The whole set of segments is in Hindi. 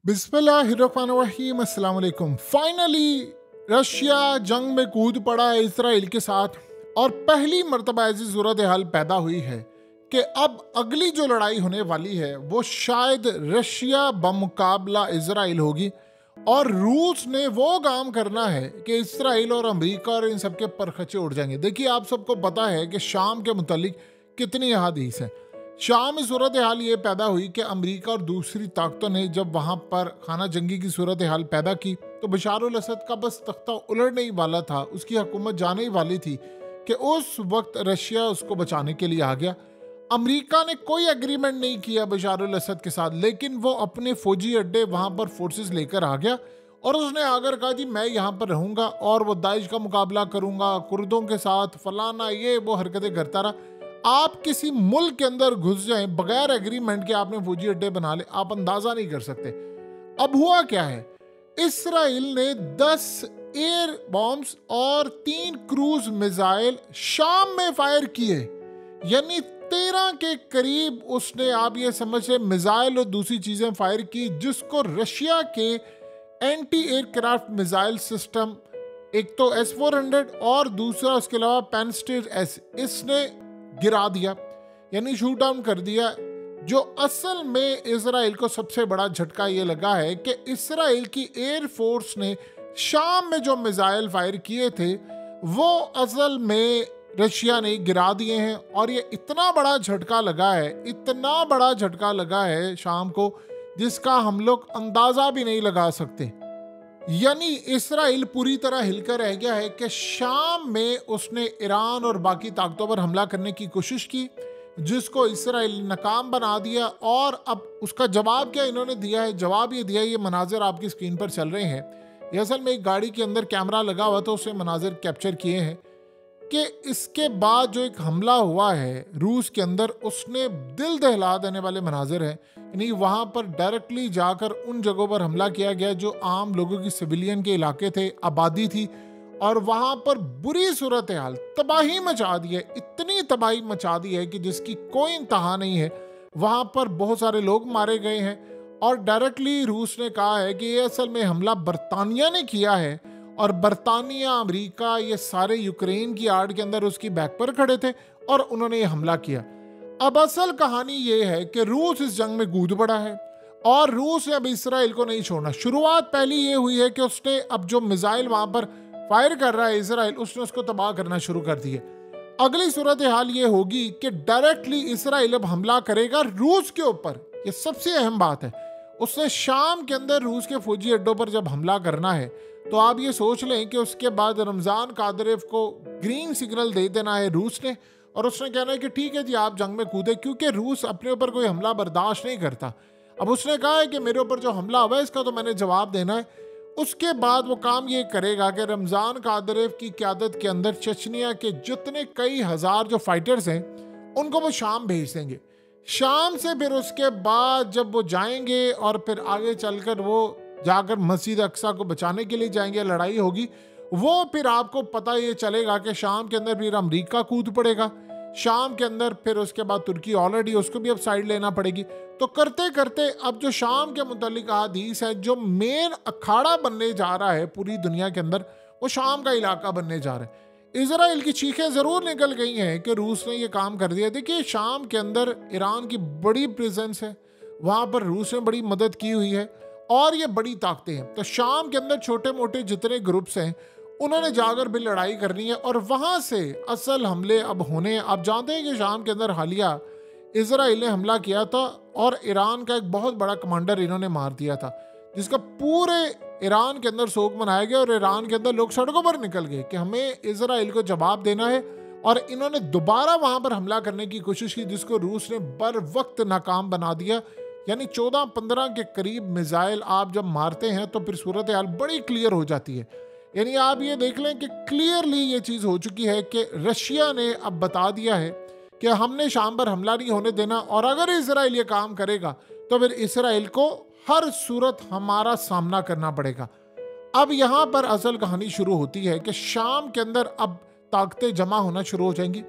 बिस्मिल्लाहिर्रहमानिर्रहीम, अस्सलाम वालेकुम। फाइनली रशिया जंग में कूद पड़ा है इसराइल के साथ और पहली मर्तबा ऐसी सूरत हाल पैदा हुई है कि अब अगली जो लड़ाई होने वाली है वो शायद रशिया बमुकाबला इसराइल होगी और रूस ने वो काम करना है कि इसराइल और अमेरिका और इन सबके परखचे उड़ जाएंगे। देखिए, आप सबको पता है कि शाम के मुतालिक कितनी अहादीस है। शाम में सूरत हाल ये पैदा हुई कि अमेरिका और दूसरी ताकतों ने जब वहाँ पर खाना जंगी की सूरत हाल पैदा की तो बशार अल असद का बस तख्ता उलटने ही वाला था, उसकी हुकूमत जाने ही वाली थी कि उस वक्त रशिया उसको बचाने के लिए आ गया। अमेरिका ने कोई एग्रीमेंट नहीं किया बशार अल असद के साथ, लेकिन वो अपने फौजी अड्डे वहाँ पर फोर्सेस लेकर आ गया और उसने आकर कहा जी मैं यहाँ पर रहूँगा और वो दाइश का मुकाबला करूँगा, कुर्दों के साथ फलाना ये वो हरकतें करता रहा। आप किसी मुल्क के अंदर घुस जाएं बगैर एग्रीमेंट के, आपने फौजी अड्डे बना ले, आप अंदाजा नहीं कर सकते। अब हुआ क्या है, इसराइल ने 10 एयर बॉम्ब्स और 3 क्रूज मिसाइल शाम में फायर किए, यानी 13 के करीब उसने, आप ये समझ रहे, मिसाइल और दूसरी चीजें फायर की, जिसको रशिया के एंटी एयरक्राफ्ट मिसाइल सिस्टम, एक तो S-400 और दूसरा उसके अलावा पेनिस्टर S, इसने गिरा दिया, यानी शूट डाउन कर दिया। जो असल में इसराइल को सबसे बड़ा झटका ये लगा है कि इसराइल की एयर फोर्स ने शाम में जो मिसाइल फायर किए थे वो असल में रशिया ने गिरा दिए हैं। और ये इतना बड़ा झटका लगा है, इतना बड़ा झटका लगा है शाम को, जिसका हम लोग अंदाजा भी नहीं लगा सकते। यानी इसराइल पूरी तरह हिलकर रह गया है कि शाम में उसने ईरान और बाकी ताकतों पर हमला करने की कोशिश की, जिसको इसराइल ने नाकाम बना दिया। और अब उसका जवाब क्या इन्होंने दिया है, जवाब ये दिया, ये मनाजिर आपकी स्क्रीन पर चल रहे हैं। ये असल में एक गाड़ी के अंदर कैमरा लगा हुआ था, उसने मनाजिर कैप्चर किए हैं कि इसके बाद जो एक हमला हुआ है रूस के अंदर, उसने दिल दहला देने वाले मनाजिर हैं। यानी वहाँ पर डायरेक्टली जाकर उन जगहों पर हमला किया गया जो आम लोगों की सिविलियन के इलाके थे, आबादी थी, और वहाँ पर बुरी सूरत हाल, तबाही मचा दी है, इतनी तबाही मचा दी है कि जिसकी कोई इंतहा नहीं है। वहाँ पर बहुत सारे लोग मारे गए हैं और डायरेक्टली रूस ने कहा है कि ये असल में हमला बरतानिया ने किया है और बरतानिया, अमेरिका, ये सारे यूक्रेन की आड़ के अंदर उसकी बैक पर खड़े थे और उन्होंने ये हमला किया। अब असल कहानी ये है कि रूस इस जंग में कूद पड़ा है और रूस ने अब इसराइल को नहीं छोड़ना। शुरुआत पहली ये हुई है कि उसने अब जो मिसाइल वहां पर फायर कर रहा है इसराइल, उसने उसको तबाह करना शुरू कर दिया। अगली सूरत हाल ये होगी कि डायरेक्टली इसराइल अब हमला करेगा रूस के ऊपर। ये सबसे अहम बात है। उसने शाम के अंदर रूस के फौजी अड्डों पर जब हमला करना है तो आप ये सोच लें कि उसके बाद रमजान कादरेव को ग्रीन सिग्नल दे देना है रूस ने, और उसने कहना है कि ठीक है जी आप जंग में कूदे, क्योंकि रूस अपने ऊपर कोई हमला बर्दाश्त नहीं करता। अब उसने कहा है कि मेरे ऊपर जो हमला हुआ है इसका तो मैंने जवाब देना है। उसके बाद वो काम ये करेगा कि रमजान कादरेव की क़यादत के अंदर चचनिया के जितने कई हजार जो फाइटर्स हैं उनको वो शाम भेज देंगे। शाम से फिर उसके बाद जब वो जाएंगे और फिर आगे चलकर वो जाकर मस्जिद अक्सा को बचाने के लिए जाएंगे, लड़ाई होगी, वो फिर आपको पता ये चलेगा कि शाम के अंदर फिर अमेरिका कूद पड़ेगा, शाम के अंदर फिर उसके बाद तुर्की ऑलरेडी, उसको भी अब साइड लेना पड़ेगी। तो करते करते अब जो शाम के मुतालिक हदीस है, जो मेन अखाड़ा बनने जा रहा है पूरी दुनिया के अंदर, वो शाम का इलाका बनने जा रहा है। इसराइल की चीखें ज़रूर निकल गई हैं कि रूस ने ये काम कर दिया। देखिए, शाम के अंदर ईरान की बड़ी प्रेजेंस है, वहाँ पर रूस ने बड़ी मदद की हुई है और ये बड़ी ताकतें हैं। तो शाम के अंदर छोटे मोटे जितने ग्रुप्स हैं उन्होंने जाकर भी लड़ाई करनी है और वहाँ से असल हमले अब होने हैं। आप जानते हैं कि शाम के अंदर हालिया इसराइल ने हमला किया था और ईरान का एक बहुत बड़ा कमांडर इन्होंने मार दिया था, जिसका पूरे ईरान के अंदर शोक मनाया गया और ईरान के अंदर लोग सड़कों पर निकल गए कि हमें इसराइल को जवाब देना है। और इन्होंने दोबारा वहाँ पर हमला करने की कोशिश की, जिसको रूस ने बर वक्त नाकाम बना दिया। यानी 14-15 के करीब मिसाइल आप जब मारते हैं तो फिर सूरत हाल बड़ी क्लियर हो जाती है। यानी आप ये देख लें कि क्लियरली ये चीज़ हो चुकी है कि रशिया ने अब बता दिया है कि हमने शाम पर हमला नहीं होने देना, और अगर इसराइल ये काम करेगा तो फिर इसराइल को हर सूरत हमारा सामना करना पड़ेगा। अब यहाँ पर असल कहानी शुरू होती है कि शाम के अंदर अब ताकतें जमा होना शुरू हो जाएंगी।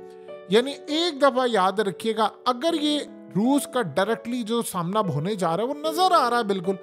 यानी एक दफ़ा याद रखिएगा, अगर ये रूस का डायरेक्टली जो सामना होने जा रहा है वो नज़र आ रहा है बिल्कुल,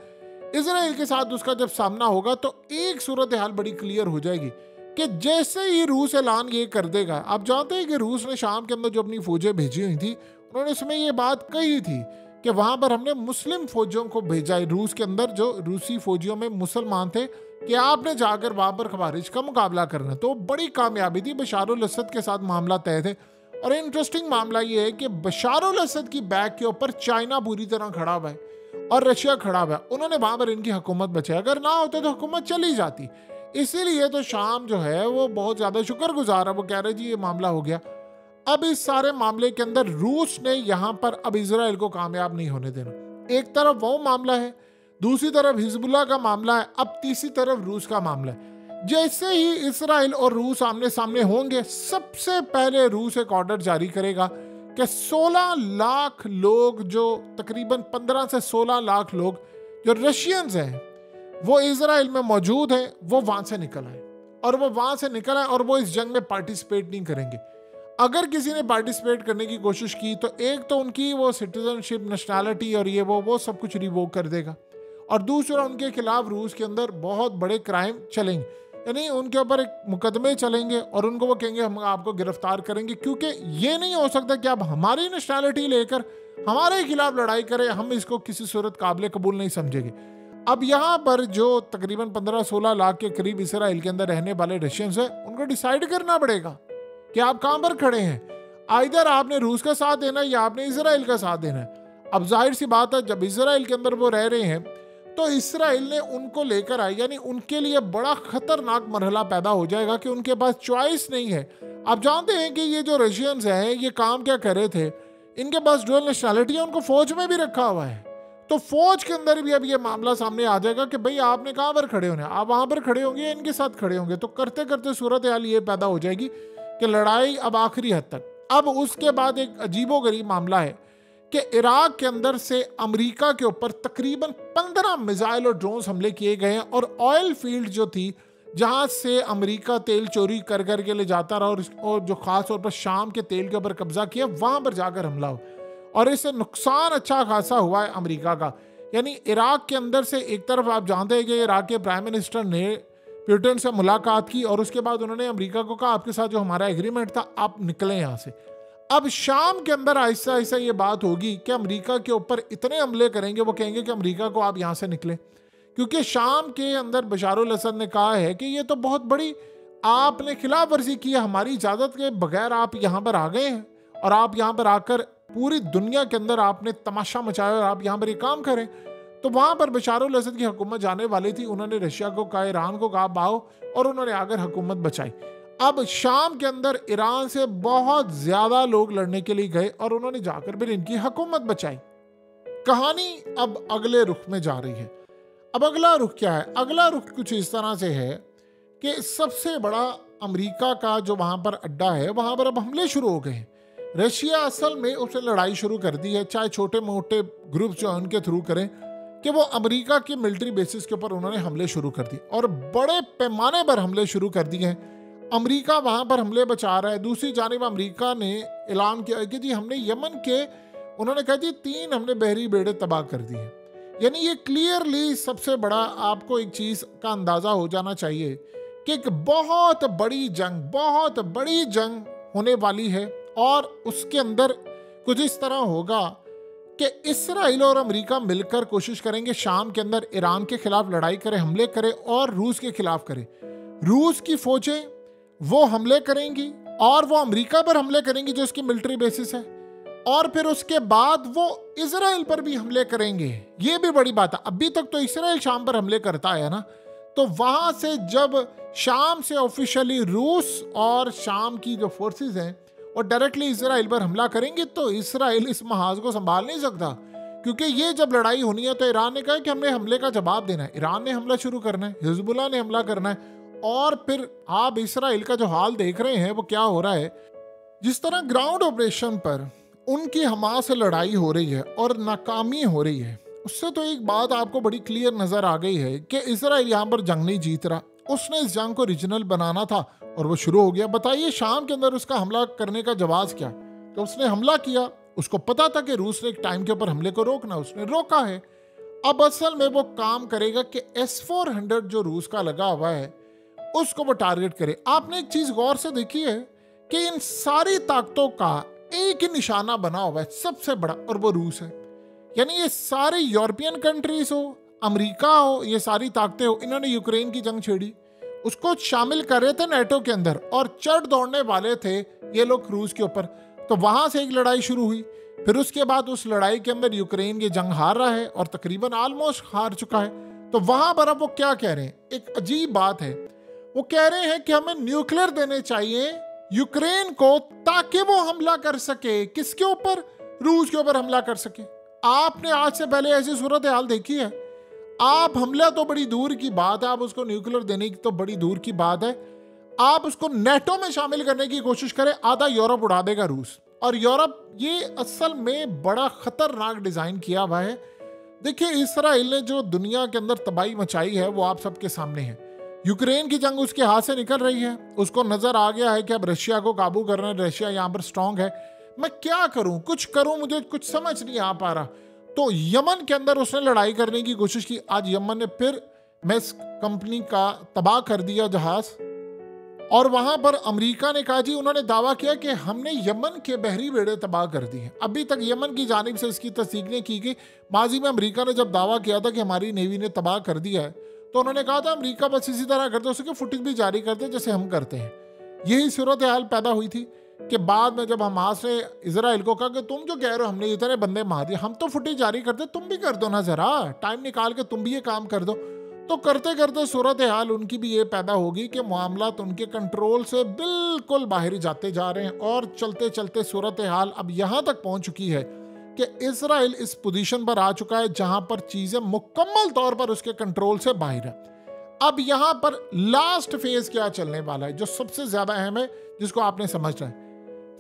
इजराइल के साथ उसका जब सामना होगा तो एक सूरत हाल बड़ी क्लियर हो जाएगी कि जैसे ही रूस ऐलान ये कर देगा, आप जानते हैं कि रूस ने शाम के अंदर जो अपनी फौजें भेजी हुई थी, उन्होंने उसमें ये बात कही थी कि वहां पर हमने मुस्लिम फौजियों को भेजा है, रूस के अंदर जो रूसी फौजियों में मुसलमान थे, कि आपने जाकर वहां पर खवारिज का मुकाबला करना। तो बड़ी कामयाबी थी, बशार अल असद के साथ मामला तय थे। और इंटरेस्टिंग मामला ये है कि बशार अल असद की बैक के ऊपर चाइना पूरी तरह खड़ा हुआ है और रशिया खड़ा हुआ है। उन्होंने वहां पर इनकी हुकूमत बचाई, अगर ना होते तो हुकूमत चली जाती। इसीलिए तो शाम जो है वो बहुत ज्यादा शुक्रगुजार है, वो कह रहे जी ये मामला हो गया। अब इस सारे मामले के अंदर रूस ने यहां पर अब इजराइल को कामयाब नहीं होने देना। एक तरफ वो मामला है, दूसरी तरफ हिजबुल्लाह का मामला है, अब तीसरी तरफ रूस का मामला है। जैसे ही इजराइल और रूस आमने सामने होंगे, सबसे पहले रूस एक ऑर्डर जारी करेगा कि 16 लाख लोग, जो तकरीबन 15 से 16 लाख लोग जो रशियंस हैं वो इजराइल में मौजूद हैं, वो वहां से निकल आए। और वो वहां से निकल आए और वो इस जंग में पार्टिसिपेट नहीं करेंगे। अगर किसी ने पार्टिसिपेट करने की कोशिश की तो एक तो उनकी वो सिटीजनशिप, नेशनैलिटी और ये वो सब कुछ रिवोक कर देगा, और दूसरा उनके खिलाफ रूस के अंदर बहुत बड़े क्राइम चलेंगे, यानी उनके ऊपर एक मुकदमे चलेंगे और उनको वो कहेंगे हम आपको गिरफ्तार करेंगे, क्योंकि ये नहीं हो सकता कि आप हमारी नेशनैलिटी लेकर हमारे खिलाफ लड़ाई करें, हम इसको किसी सूरत काबिल कबूल नहीं समझेंगे। अब यहाँ पर जो तकरीबन 15-16 लाख के करीब इसराइल के अंदर रहने वाले रशियंस हैं, उनको डिसाइड करना पड़ेगा कि आप कहाँ पर खड़े हैं। आइदर आपने रूस का साथ देना है या आपने इसराइल का साथ देना है। अब जाहिर सी बात है, जब इसराइल के अंदर वो रह रहे हैं तो इसराइल ने उनको लेकर आए, यानी उनके लिए बड़ा खतरनाक मरहला पैदा हो जाएगा कि उनके पास चॉइस नहीं है। आप जानते हैं कि ये जो रशियंस हैं ये काम क्या कर रहे थे, इनके पास डुअल नेशनैलिटी है, उनको फौज में भी रखा हुआ है। तो फौज के अंदर भी अब ये मामला सामने आ जाएगा कि भाई आपने कहाँ पर खड़े होना है, आप वहां पर खड़े होंगे या इनके साथ खड़े होंगे। तो करते करते सूरत हाल ये पैदा हो जाएगी कि लड़ाई अब आखिरी हद तक। अब उसके बाद एक अजीबोगरीब मामला है कि इराक के अंदर से अमेरिका के ऊपर तकरीबन 15 मिसाइल और ड्रोन हमले किए गए हैं, और ऑयल फील्ड जो थी जहां से अमेरिका तेल चोरी कर करके ले जाता रहा और जो खास तौर पर शाम के तेल के ऊपर कब्जा किया, वहां पर जाकर हमला हो, और इससे नुकसान अच्छा खासा हुआ है अमेरिका का। यानी इराक के अंदर से एक तरफ आप जानते हैं कि इराक के प्राइम मिनिस्टर ने पुतिन से मुलाकात की और उसके बाद उन्होंने अमेरिका को कहा आपके साथ जो हमारा एग्रीमेंट था आप निकलें यहाँ से। अब शाम के अंदर आहिस्ता आहिस्ता ये बात होगी कि अमेरिका के ऊपर इतने हमले करेंगे, वो कहेंगे कि अमेरिका को आप यहाँ से निकले, क्योंकि शाम के अंदर बशार अल असद ने कहा है कि ये तो बहुत बड़ी आपने खिलाफ वर्जी की है, हमारी इजाज़त के बगैर आप यहाँ पर आ गए हैं और आप यहाँ पर आकर पूरी दुनिया के अंदर आपने तमाशा मचाया और आप यहाँ पर ये काम करें। तो वहाँ पर बशार अल असद की हुकूमत जाने वाली थी, उन्होंने रशिया को कहा, ईरान को कहा आओ, और उन्होंने आकर हुकूमत बचाई। अब शाम के अंदर ईरान से बहुत ज्यादा लोग लड़ने के लिए गए और उन्होंने जाकर फिर इनकी हुकूमत बचाई। कहानी अब अगले रुख में जा रही है। अब अगला रुख क्या है? अगला रुख कुछ इस तरह से है कि सबसे बड़ा अमेरिका का जो वहां पर अड्डा है, वहां पर अब हमले शुरू हो गए हैं। रशिया असल में उसने लड़ाई शुरू कर दी है, चाहे छोटे मोटे ग्रुप जो है उनके थ्रू करें, कि वो अमेरिका के मिलिट्री बेसिस के ऊपर उन्होंने हमले शुरू कर दिए और बड़े पैमाने पर हमले शुरू कर दिए हैं। अमेरिका वहां पर हमले बचा रहा है। दूसरी जानिब अमेरिका ने ऐलान किया कि जी हमने यमन के, उन्होंने कहा जी 3 हमने बहरी बेड़े तबाह कर दिए। यानी ये क्लियरली सबसे बड़ा आपको एक चीज का अंदाजा हो जाना चाहिए कि एक बहुत बड़ी जंग होने वाली है, और उसके अंदर कुछ इस तरह होगा कि इसराइल और अमेरिका मिलकर कोशिश करेंगे शाम के अंदर ईरान के खिलाफ लड़ाई करें, हमले करें और रूस के खिलाफ करें। रूस की फौजें वो हमले करेंगी और वो अमेरिका पर हमले करेंगी जो उसकी मिलिट्री बेसिस है, और फिर उसके बाद वो इजराइल पर भी हमले करेंगे। ये भी बड़ी बात है, अभी तक तो इसराइल शाम पर हमले करता है ना, तो वहां से जब शाम से ऑफिशियली रूस और शाम की जो फोर्सेस हैं और डायरेक्टली इसराइल पर हमला करेंगे, तो इसराइल इस महाज को संभाल नहीं सकता, क्योंकि ये जब लड़ाई होनी है तो ईरान ने कहा कि हमने हमले का जवाब देना है, ईरान ने हमला शुरू करना है, हिजबुल्लाह ने हमला करना है, और फिर आप इसराइल का जो हाल देख रहे हैं वो क्या हो रहा है। जिस तरह ग्राउंड ऑपरेशन पर उनकी हमास से लड़ाई हो रही है और नाकामी हो रही है, उससे तो एक बात आपको बड़ी क्लियर नजर आ गई है कि इसराइल यहाँ पर जंग नहीं जीत रहा, उसने इस जंग को रीजनल बनाना था और वो शुरू हो गया। बताइए शाम के अंदर उसका हमला करने का जवाब क्या? तो उसने हमला किया, उसको पता था कि रूस ने एक टाइम के ऊपर हमले को रोकना, उसने रोका है। अब असल में वो काम करेगा कि S-400 जो रूस का लगा हुआ है उसको वो टारगेट करे। आपने एक चीज गौर से देखी है कि इन सारी ताकतों का एक ही निशाना बना हुआ है सबसे बड़ा, और वो रूस है। यानी ये सारे यूरोपियन कंट्रीज हो, अमेरिका हो, ये सारी ताकतें हो, इन्होंने यूक्रेन की जंग छेड़ी, उसको शामिल कर रहे थे नेटो के अंदर और चढ़ दौड़ने वाले थे ये लोग रूस के ऊपर। तो वहां से एक लड़ाई शुरू हुई, फिर उसके बाद उस लड़ाई के अंदर यूक्रेन ये जंग हार रहा है और तकरीबन ऑलमोस्ट हार चुका है। तो वहां पर अब वो क्या कह रहे हैं, एक अजीब बात है, वो कह रहे हैं कि हमें न्यूक्लियर देने चाहिए यूक्रेन को ताकि वो हमला कर सके। किसके ऊपर? रूस के ऊपर हमला कर सके। आपने आज से पहले ऐसी सूरत हाल देखी है? आप हमला तो बड़ी दूर की बात है, आप उसको न्यूक्लियर देने की तो बड़ी दूर की बात है, आप उसको नेटो में शामिल करने की कोशिश करें, आधा यूरोप उड़ा देगा रूस। और यूरोप ये असल में बड़ा खतरनाक डिजाइन किया हुआ है। देखिए, इसराइल ने जो दुनिया के अंदर तबाही मचाई है वो आप सबके सामने है। यूक्रेन की जंग उसके हाथ से निकल रही है, उसको नजर आ गया है कि अब रशिया को काबू करना है, रशिया यहाँ पर स्ट्रांग है। मैं क्या करूं, कुछ करूं, मुझे कुछ समझ नहीं आ पा रहा। तो यमन के अंदर उसने लड़ाई करने की कोशिश की। आज यमन ने फिर मैस कंपनी का तबाह कर दिया जहाज, और वहां पर अमेरिका ने कहा जी, उन्होंने दावा किया कि हमने यमन के बहरी बेड़े तबाह कर दिए। अभी तक यमन की जानिब से इसकी तस्दीक नहीं की गई। माजी में अमेरिका ने जब दावा किया था कि हमारी नेवी ने तबाह कर दिया है, तो उन्होंने कहा था अमेरिका बस इसी तरह करते, उसके फुटेज भी जारी करते जैसे हम करते हैं। यही सूरत हाल पैदा हुई थी कि बाद में जब हमास ने इजराइल को कहा कि तुम जो कह रहे हो हमने इतने बंदे मार दिए, हम तो फुटेज जारी करते, तुम भी कर दो ना, जरा टाइम निकाल के तुम भी ये काम कर दो। तो करते करते सूरत हाल उनकी भी ये पैदा होगी कि मामला तो उनके कंट्रोल से बिल्कुल बाहर जाते जा रहे हैं, और चलते चलते सूरत हाल अब यहाँ तक पहुँच चुकी है कि इसराइल इस पोजीशन पर आ चुका है जहां पर चीजें मुकम्मल तौर पर उसके कंट्रोल से बाहर है। अब यहां पर लास्ट फेज क्या चलने वाला है, जो सबसे ज्यादा अहम है, जिसको आपने समझना है।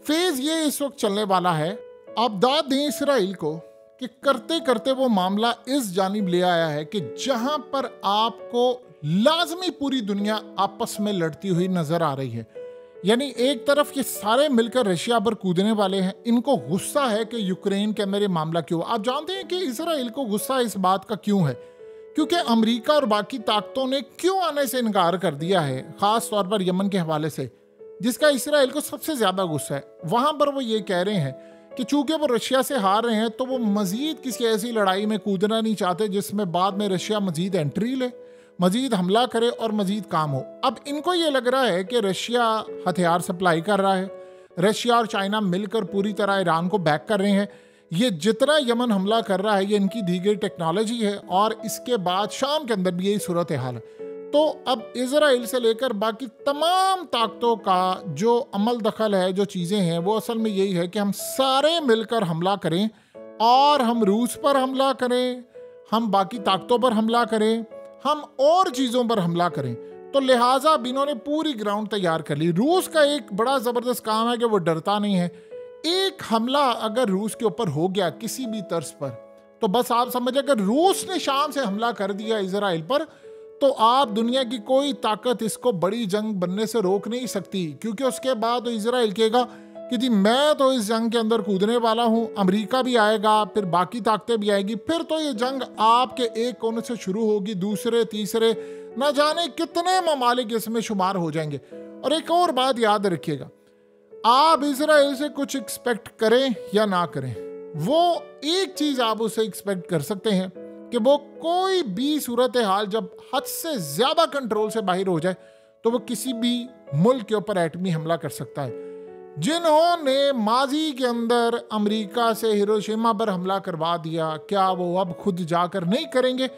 फेज ये इस वक्त चलने वाला है, आप दाद दें इसराइल को कि करते करते वो मामला इस जानिब ले आया है कि जहां पर आपको लाजमी पूरी दुनिया आपस में लड़ती हुई नजर आ रही है। यानी एक तरफ ये सारे मिलकर रशिया पर कूदने वाले हैं, इनको गुस्सा है कि यूक्रेन के अंदर ये मामला क्यों। आप जानते हैं कि इसराइल को गुस्सा इस बात का क्यों है? क्योंकि अमेरिका और बाकी ताकतों ने क्यों आने से इनकार कर दिया है, खास तौर पर यमन के हवाले से, जिसका इसराइल को सबसे ज्यादा गुस्सा है। वहां पर वो ये कह रहे हैं कि चूंकि वो रशिया से हार रहे हैं तो वो मजीद किसी ऐसी लड़ाई में कूदना नहीं चाहते जिसमें बाद में रशिया मजीद एंट्री ले, मजीद हमला करे और मजीद काम हो। अब इनको ये लग रहा है कि रशिया हथियार सप्लाई कर रहा है, रशिया और चाइना मिलकर पूरी तरह ईरान को बैक कर रहे हैं। ये जितना यमन हमला कर रहा है ये इनकी दी गई टेक्नोलॉजी है, और इसके बाद शाम के अंदर भी यही सूरत हाल है। तो अब इजराइल से लेकर बाकी तमाम ताकतों का जो अमल दखल है, जो चीज़ें हैं, वो असल में यही है कि हम सारे मिलकर हमला करें, और हम रूस पर हमला करें, हम बाकी ताकतों पर हमला करें, हम और चीज़ों पर हमला करें। तो लिहाजा अब इन्होंने पूरी ग्राउंड तैयार कर ली। रूस का एक बड़ा ज़बरदस्त काम है कि वो डरता नहीं है। एक हमला अगर रूस के ऊपर हो गया किसी भी तर्ज पर, तो बस आप समझिए, अगर रूस ने शाम से हमला कर दिया इजराइल पर, तो आप दुनिया की कोई ताकत इसको बड़ी जंग बनने से रोक नहीं सकती। क्योंकि उसके बाद तो इजराइल कहेगा कि जी मैं तो इस जंग के अंदर कूदने वाला हूं, अमेरिका भी आएगा, फिर बाकी ताकतें भी आएगी, फिर तो ये जंग आपके एक कोने से शुरू होगी, दूसरे तीसरे न जाने कितने ममालिक इसमें शुमार हो जाएंगे। और एक और बात याद रखिएगा, आप इजराइल से कुछ एक्सपेक्ट करें या ना करें, वो एक चीज आप उसे एक्सपेक्ट कर सकते हैं कि वो कोई भी सूरत हाल जब हद से ज्यादा कंट्रोल से बाहर हो जाए तो वो किसी भी मुल्क के ऊपर एटमी हमला कर सकता है। जिन्होंने माजी के अंदर अमेरिका से हिरोशिमा पर हमला करवा दिया, क्या वो अब खुद जाकर नहीं करेंगे?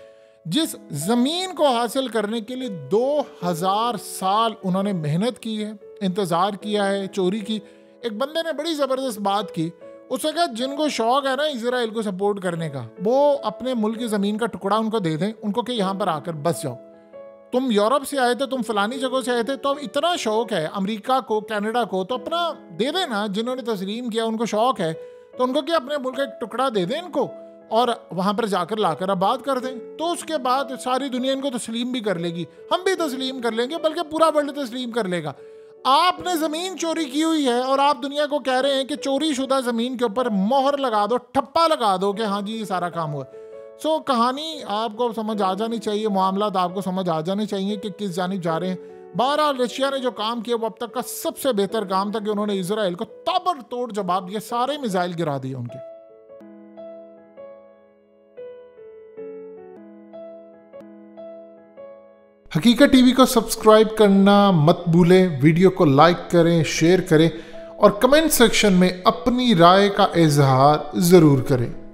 जिस जमीन को हासिल करने के लिए 2000 साल उन्होंने मेहनत की है, इंतजार किया है, चोरी की। एक बंदे ने बड़ी जबरदस्त बात की, उसने कहा जिनको शौक है ना इजराइल को सपोर्ट करने का, वो अपने मुल्क की जमीन का टुकड़ा उनको दे दें, उनको कि यहाँ पर आकर बस जाओ। तुम यूरोप से आए थे, तुम फलानी जगह से आए थे, तो अब इतना शौक है अमेरिका को, कनाडा को, तो अपना दे देना। जिन्होंने तस्लीम किया उनको शौक है, तो उनको कि अपने मुल्क का एक टुकड़ा दे दें इनको, और वहां पर जाकर लाकर आबाद कर दें। तो उसके बाद सारी दुनिया इनको तस्लीम भी कर लेगी, हम भी तस्लीम कर लेंगे, बल्कि पूरा वर्ल्ड तस्लीम कर लेगा। आपने जमीन चोरी की हुई है और आप दुनिया को कह रहे हैं कि चोरी शुदा जमीन के ऊपर मोहर लगा दो, ठप्पा लगा दो कि हाँ जी ये सारा काम हुआ। सो कहानी आपको समझ आ जानी चाहिए, मामलात आपको समझ आ जाने चाहिए कि किस जानिब जा रहे हैं। बहरहाल रशिया ने जो काम किया वो अब तक का सबसे बेहतर काम था कि उन्होंने इजराइल को ताबड़तोड़ जवाब दिया, सारे मिसाइल गिरा दिए उनके। हकीकत टीवी को सब्सक्राइब करना मत भूलें, वीडियो को लाइक करें, शेयर करें और कमेंट सेक्शन में अपनी राय का इजहार ज़रूर करें।